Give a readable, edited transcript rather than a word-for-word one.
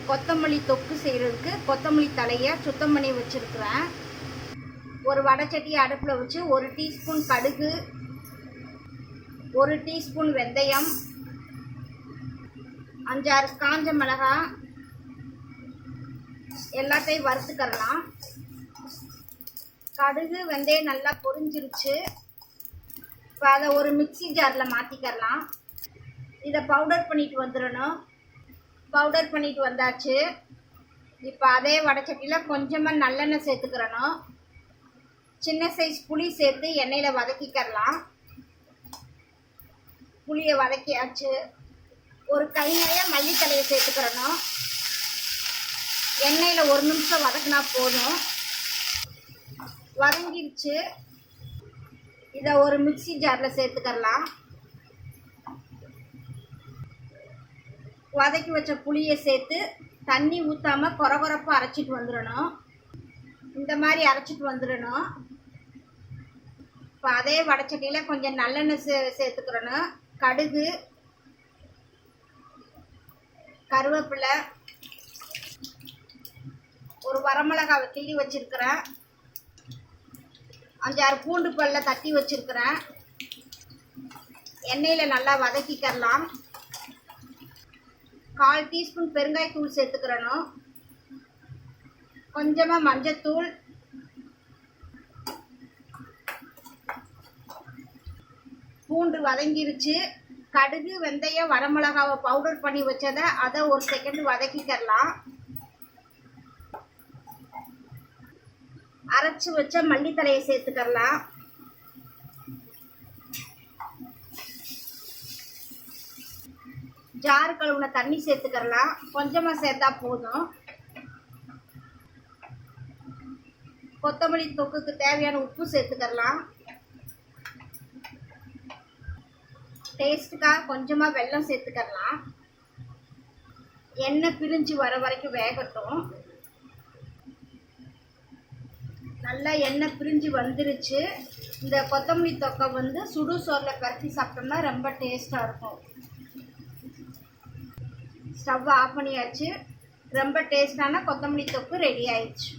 கொத்தமல்லி தொக்கு செய்கிறதுக்கு கொத்தமல்லி தலையை சுத்தம் பண்ணி வச்சுருக்கிறேன். ஒரு வடைச்சட்டியை அடுப்பில் வச்சு 1 டீஸ்பூன் கடுகு, 1 டீஸ்பூன் வெந்தயம், 5-6 காஞ்ச மிளகாய் எல்லாத்தையும் வறுத்துக்கலாம். கடுகு வெந்தயம் நல்லா பொரிஞ்சிருச்சு. இப்போ அதை ஒரு மிக்ஸி ஜாரில் மாற்றிக்கலாம். இதை பவுடர் பண்ணிட்டு வந்துடணும். பவுடர் பண்ணிட்டு வந்தாச்சு. இப்போ அதே வடைச்சட்டியில் கொஞ்சமாக நல்லெண்ணெய் சேர்த்துக்கிறணும். சின்ன சைஸ் புளி சேர்த்து எண்ணெயில் வதக்கிக்கலாம். புளியை வதக்கியாச்சு. ஒரு கை நிறைய மல்லித்தலையை சேர்த்துக்கிறணும். எண்ணெயில் 1 நிமிஷம் வதக்கினா போதும். வதங்கிடுச்சு. இதை ஒரு மிக்ஸி ஜாரில் சேர்த்துக்கலாம். வதக்கி வச்ச புளியை சேர்த்து தண்ணி ஊற்றாமல் கொரகொரப்பாக அரைச்சிட்டு வந்துடணும். இந்த மாதிரி அரைச்சிட்டு வந்துடணும். இப்போ அதே வடைச்சட்டியில் கொஞ்சம் நல்லெண்ணெய் சேர்த்துக்கிறணும். கடுகு, கருவேப்பிலை, ஒரு வரமிளகாவை கிள்ளி வச்சுருக்கிறேன், 5-6 பூண்டு பல்ல தட்டி வச்சுருக்கிறேன். எண்ணெயில் நல்லா வதக்கிக்கலாம். 1/4 டீஸ்பூன் பெருங்காயத்தூள் சேர்த்துக்கிறணும். கொஞ்சமாக மஞ்சத்தூள், பூண்டு வதங்கிருச்சு. கடுகு வெந்தயம் வரமிளகாவை பவுடர் பண்ணி வச்சதை அதை 1 செகண்ட் வதக்கிக்கலாம். அரைச்சி வச்ச மல்லித்தலையை சேர்த்துக்கலாம். ஜாரு கழுவுன தண்ணி சேர்த்துக்கலாம். கொஞ்சமாக சேர்த்தா போதும். கொத்தமல்லி தொக்குக்கு தேவையான உப்பு சேர்த்துக்கலாம். டேஸ்ட்டுக்காக கொஞ்சமாக வெல்லம் சேர்த்துக்கலாம். எண்ணெய் பிரிஞ்சு வர வரைக்கும் வேகட்டும். நல்லா எண்ணெய் பிரிஞ்சு வந்துருச்சு. இந்த கொத்தமல்லி தொக்கை வந்து சுடு சோறில் பரட்டி சாப்பிட்டோம்னா ரொம்ப டேஸ்ட்டாக இருக்கும். ஸ்டவ் ஆஃப் பண்ணியாச்சு. ரொம்ப டேஸ்டான கொத்தமல்லி தொக்கு ரெடி ஆயிடுச்சு.